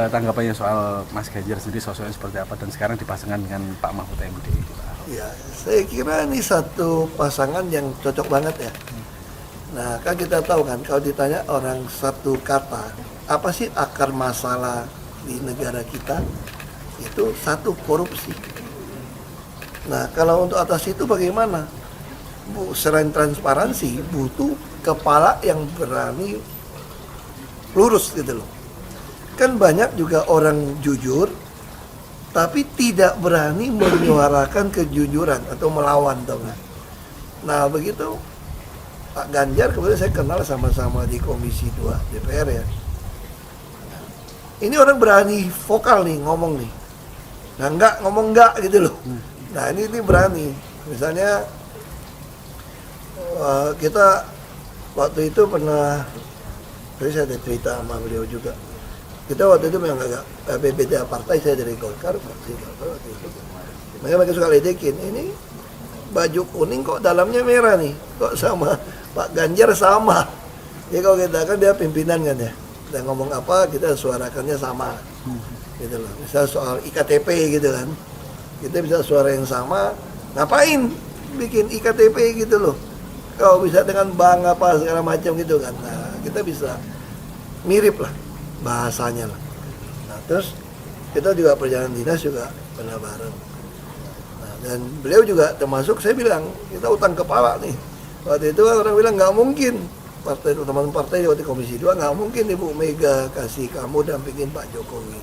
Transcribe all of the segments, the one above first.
tanggapannya soal Mas Ganjar sendiri sosoknya seperti apa dan sekarang dipasangkan dengan Pak Mahfud MD gitu, Pak Ahok? Ya, saya kira ini satu pasangan yang cocok banget ya. Nah, kan kita tahu kan kalau ditanya orang satu kata, apa sih akar masalah di negara kita? Itu satu, korupsi. Nah, kalau untuk atas itu bagaimana? Selain transparansi, butuh kepala yang berani lurus gitu loh. Kan banyak juga orang jujur, tapi tidak berani menyuarakan kejujuran atau melawan, tau nggak? Nah begitu Pak Ganjar, kemudian saya kenal sama-sama di Komisi 2 DPR ya. Ini orang berani vokal nih, ngomong nih. Nah ngomong enggak gitu loh. Nah ini berani. Misalnya kita waktu itu pernah, tadi saya ada cerita sama beliau juga. Kita waktu itu memang agak beda partai, saya dari Golkar, waktu itu. Mereka suka ledekin, ini baju kuning kok dalamnya merah nih, kok sama Pak Ganjar sama. Jadi kalau kita kan dia pimpinan kan ya, kita ngomong apa kita suarakannya sama, gitu loh. Misal soal IKTP gitu kan, kita bisa suara yang sama, ngapain bikin IKTP gitu loh. Kalau bisa dengan bank apa segala macam gitu kan, nah kita bisa mirip lah bahasanya lah. Nah terus kita juga perjalanan dinas juga pernah bareng. Nah, dan beliau juga termasuk, saya bilang kita utang kepala nih. Waktu itu orang bilang nggak mungkin, partai teman partai waktu Komisi 2 nggak mungkin Ibu Mega kasih kamu dampingin Pak Jokowi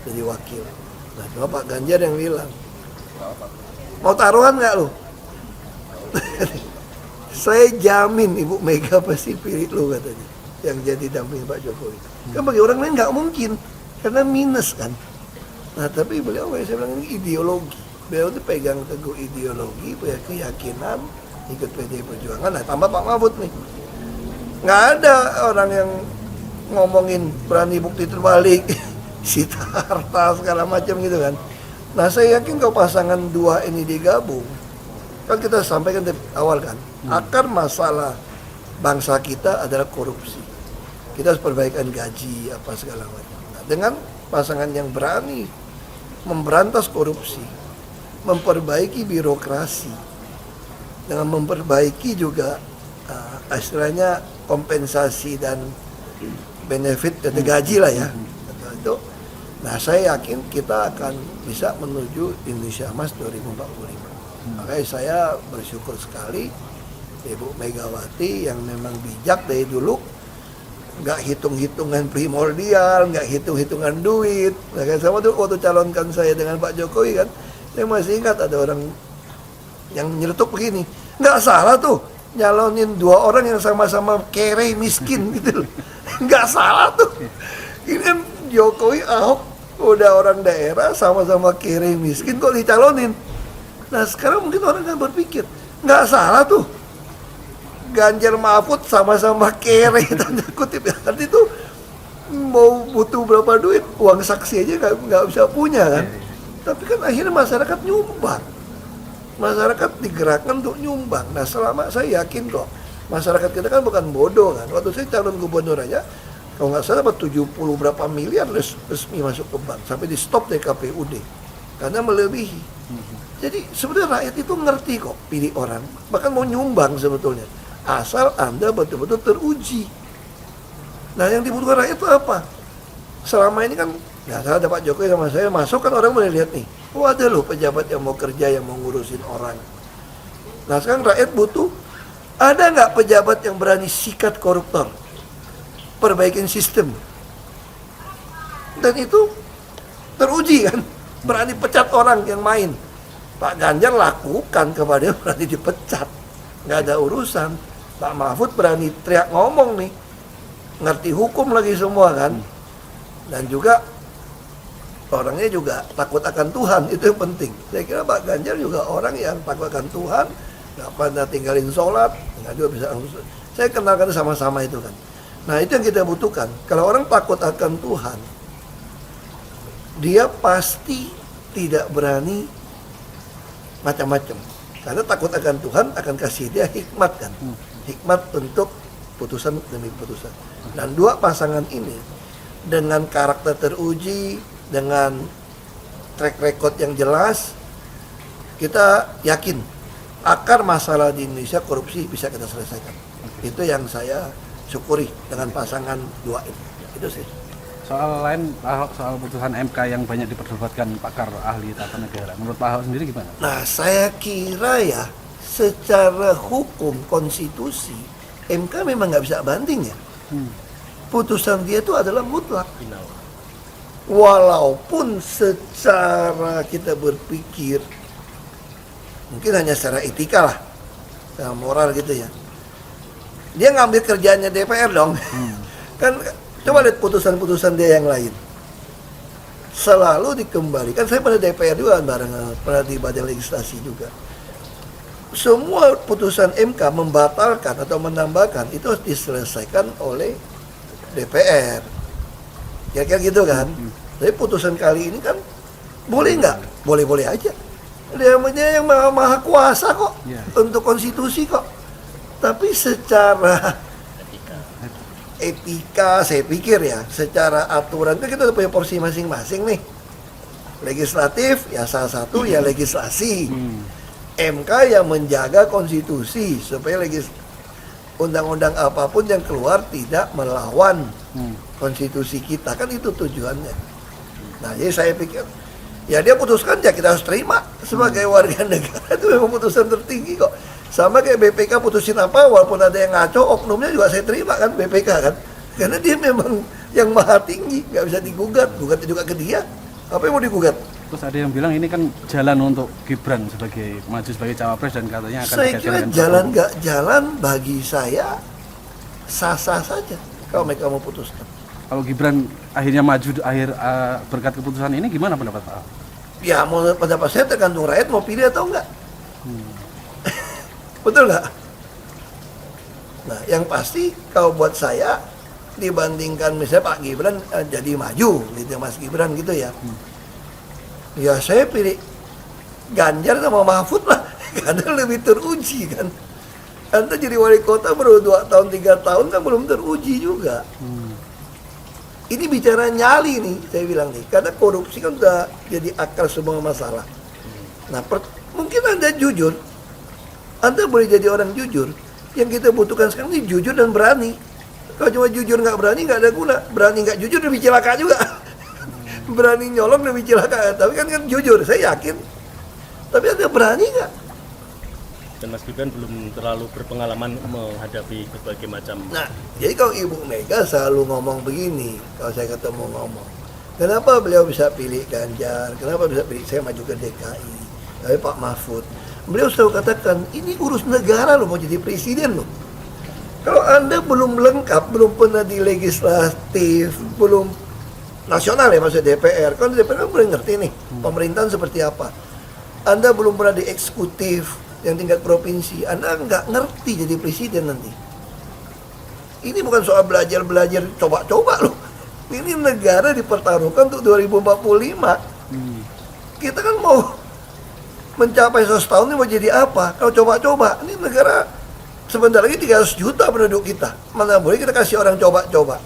jadi wakil. Nah cuma Pak Ganjar yang bilang, mau taruhan nggak lo? Saya jamin Ibu Mega pasti pilih lo katanya yang jadi damping Pak Jokowi. Kan bagi orang lain nggak mungkin karena minus kan. Nah tapi beliau, saya bilang ini ideologi. Beliau itu pegang teguh ideologi, punya keyakinan, ikut PD Perjuangan. Nah tambah Pak Mahfud nih, nggak ada orang yang ngomongin berani bukti terbalik, sita harta segala macam gitu kan. Nah saya yakin kalau pasangan dua ini digabung, kan kita sampaikan dari awal kan, akar masalah bangsa kita adalah korupsi. Kita harus perbaikan gaji apa segala macam. Nah, dengan pasangan yang berani memberantas korupsi, memperbaiki birokrasi, dengan memperbaiki juga istilahnya kompensasi dan benefit dan gaji lah ya. Itu, nah saya yakin kita akan bisa menuju Indonesia Emas 2045. Makanya saya bersyukur sekali Ibu Megawati yang memang bijak dari dulu, nggak hitung-hitungan primordial, nggak hitung-hitungan duit. Nah, kan sama tuh waktu calonkan saya dengan Pak Jokowi kan, saya masih ingat ada orang yang nyeletuk begini, nggak salah tuh nyalonin dua orang yang sama-sama kere miskin gitu loh, nggak salah tuh. Ini kan Jokowi Ahok udah orang daerah sama-sama kere miskin kok dicalonin. Nah sekarang mungkin orang kan berpikir nggak salah tuh Ganjar Mahfud sama-sama kere tanda kutip ya, arti itu mau butuh berapa duit, uang saksi aja nggak bisa punya kan. Tapi kan akhirnya masyarakat nyumbang, masyarakat digerakkan untuk nyumbang. Nah selama saya yakin kok masyarakat kita kan bukan bodoh kan. Waktu saya calon gubernur aja kalau nggak salah 70 berapa miliar resmi masuk ke bank sampai di stop dari KPUD karena melebihi. Jadi sebenarnya rakyat itu ngerti kok pilih orang, bahkan mau nyumbang sebetulnya, asal Anda betul-betul teruji. Nah yang dibutuhkan rakyat itu apa? Selama ini kan, ya ada Pak Jokowi sama saya masuk kan orang mulai lihat nih, oh ada loh pejabat yang mau kerja, yang mau ngurusin orang. Nah sekarang rakyat butuh, ada nggak pejabat yang berani sikat koruptor, perbaikin sistem. Dan itu teruji kan, berani pecat orang yang main. Pak Ganjar lakukan kepada dia berani dipecat, nggak ada urusan. Pak Mahfud berani teriak ngomong nih, ngerti hukum lagi semua kan, dan juga orangnya juga takut akan Tuhan, itu yang penting. Saya kira Pak Ganjar juga orang yang takut akan Tuhan, nggak pernah tinggalin sholat, nggak juga bisa. Saya kenalkan sama-sama itu kan. Nah itu yang kita butuhkan. Kalau orang takut akan Tuhan, dia pasti tidak berani macam-macam. Karena takut akan Tuhan akan kasih dia hikmat kan. Hikmat untuk putusan demi putusan. Dan dua pasangan ini dengan karakter teruji, dengan track record yang jelas, kita yakin akar masalah di Indonesia korupsi bisa kita selesaikan. Itu yang saya syukuri dengan pasangan dua ini. Itu sih. Soal lain, soal putusan MK yang banyak diperdebatkan pakar ahli tata negara. Menurut Pak Ahok sendiri gimana? Nah, saya kira ya, secara hukum konstitusi, MK memang nggak bisa banding ya. Putusan dia itu adalah mutlak. Walaupun secara kita berpikir, mungkin hanya secara etika lah, secara moral gitu ya. Dia ngambil kerjaannya DPR dong. Kan coba lihat putusan-putusan dia yang lain. Selalu dikembalikan. Saya pada DPR juga pernah di badan legislasi juga. Semua putusan MK membatalkan atau menambahkan itu harus diselesaikan oleh DPR. Kira-kira gitu kan. Tapi putusan kali ini kan boleh nggak? Boleh-boleh aja. Dia yang maha kuasa kok untuk konstitusi kok. Tapi secara etika saya pikir ya, secara aturan kan kita udah punya porsi masing-masing nih. Legislatif ya salah satu ya legislasi. MK yang menjaga konstitusi supaya undang-undang apapun yang keluar tidak melawan konstitusi kita, kan itu tujuannya. Nah, jadi saya pikir ya dia putuskan ya kita harus terima sebagai warga negara, itu memang putusan tertinggi kok. Sama kayak BPK putusin apa, walaupun ada yang ngaco, oknumnya juga saya terima kan BPK kan. Karena dia memang yang maha tinggi, nggak bisa digugat, gugat juga ke dia. Apa yang mau digugat? Terus ada yang bilang ini kan jalan untuk Gibran sebagai maju sebagai cawapres dan katanya akan saya kira jalan nggak jalan bagi saya sah-sah saja kalau mereka mau putuskan. Kalau Gibran akhirnya maju berkat keputusan ini, gimana pendapat Pak Ahok? Ya mau pendapat saya tergantung rakyat mau pilih atau enggak. Betul nggak? Nah, yang pasti kalau buat saya dibandingkan misalnya Pak Gibran jadi maju gitu, Mas Gibran gitu ya. Ya saya pilih Ganjar sama Mahfud lah, karena lebih teruji kan. Anda jadi wali kota baru 2 tahun 3 tahun kan belum teruji juga. Ini bicara nyali nih, saya bilang nih, karena korupsi kan udah jadi akar semua masalah. Nah, mungkin Anda jujur. Anda boleh jadi orang jujur. Yang kita butuhkan sekarang ini jujur dan berani. Kalau cuma jujur nggak berani nggak ada guna. Berani nggak jujur lebih celaka juga. Berani nyolong lebih celaka. Tapi kan jujur, saya yakin. Tapi Anda berani nggak? Dan Mas Gibran belum terlalu berpengalaman menghadapi berbagai macam. Nah, jadi kalau Ibu Mega selalu ngomong begini, kalau saya ketemu ngomong, kenapa beliau bisa pilih Ganjar? Kenapa bisa pilih saya maju ke DKI? Tapi Pak Mahfud, beliau selalu katakan, ini urus negara loh, mau jadi presiden loh. Kalau Anda belum lengkap, belum pernah di legislatif, belum nasional ya maksudnya DPR, kan DPR kan belum ngerti nih, pemerintahan seperti apa. Anda belum pernah di eksekutif, yang tingkat provinsi, Anda nggak ngerti jadi presiden nanti. Ini bukan soal belajar-belajar, coba-coba loh. Ini negara dipertaruhkan untuk 2045. Kita kan mau mencapai 100 tahun ini mau jadi apa? Kalau coba-coba, ini negara sebentar lagi 300 juta penduduk kita. Mana boleh kita kasih orang coba-coba.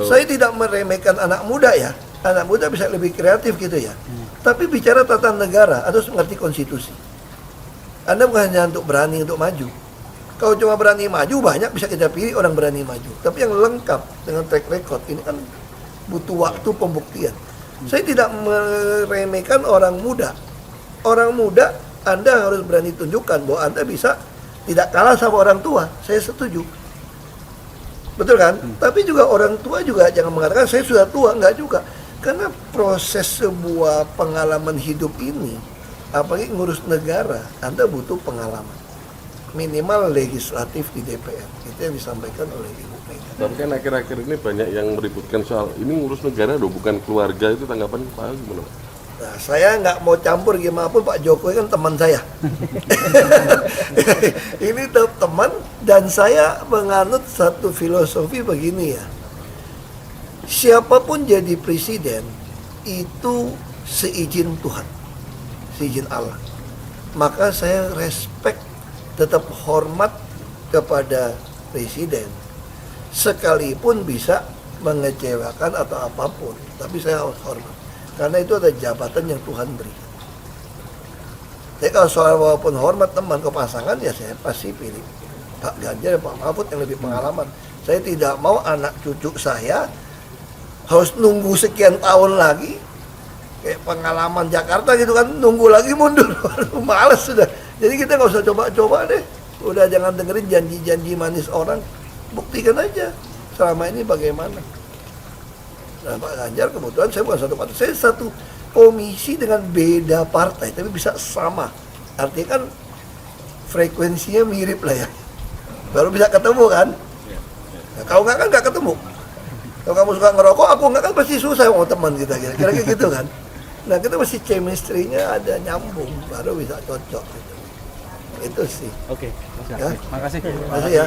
Saya tidak meremehkan anak muda ya. Anak muda bisa lebih kreatif gitu ya. Tapi bicara tata negara, harus mengerti konstitusi. Anda bukan hanya untuk berani untuk maju. Kalau cuma berani maju, banyak bisa kita pilih orang berani maju. Tapi yang lengkap dengan track record, ini kan butuh waktu pembuktian. Saya tidak meremehkan orang muda. Orang muda, Anda harus berani tunjukkan bahwa Anda bisa tidak kalah sama orang tua. Saya setuju. Betul kan? Tapi juga orang tua juga jangan mengatakan saya sudah tua, enggak juga. Karena proses sebuah pengalaman hidup ini, apalagi ngurus negara, Anda butuh pengalaman. Minimal legislatif di DPR. Itu yang disampaikan oleh Ibu Mega. Tapi kan akhir-akhir ini banyak yang meributkan soal ini ngurus negara loh, bukan keluarga. Itu tanggapan Pak Ahok gimana? Nah, saya nggak mau campur gimana pun, Pak Jokowi kan teman saya. Ini teman, dan saya menganut satu filosofi begini ya. Siapapun jadi presiden, itu seizin Tuhan, seizin Allah. Maka saya respect, tetap hormat kepada presiden. Sekalipun bisa mengecewakan atau apapun, tapi saya harus hormat. Karena itu ada jabatan yang Tuhan beri. Jadi kalau soal walaupun hormat teman ke pasangan, ya saya pasti pilih Pak Ganjar dan Pak Mahfud yang lebih pengalaman. Saya tidak mau anak cucu saya harus nunggu sekian tahun lagi, kayak pengalaman Jakarta gitu kan, nunggu lagi mundur. Males sudah. Jadi kita nggak usah coba-coba deh. Udah jangan dengerin janji-janji manis orang, buktikan aja selama ini bagaimana. Nah Pak Ganjar kebetulan saya bukan satu partai, saya satu komisi dengan beda partai, tapi bisa sama. Artinya kan frekuensinya mirip lah ya. Baru bisa ketemu kan. Nah, kalau nggak kan nggak ketemu. Kalau kamu suka ngerokok, aku nggak, kan pasti susah mau teman kita kira-kira gitu kan. Nah kita mesti chemistry-nya ada nyambung, baru bisa cocok gitu. Itu sih. Oke. Ya. Makasih. Makasih ya.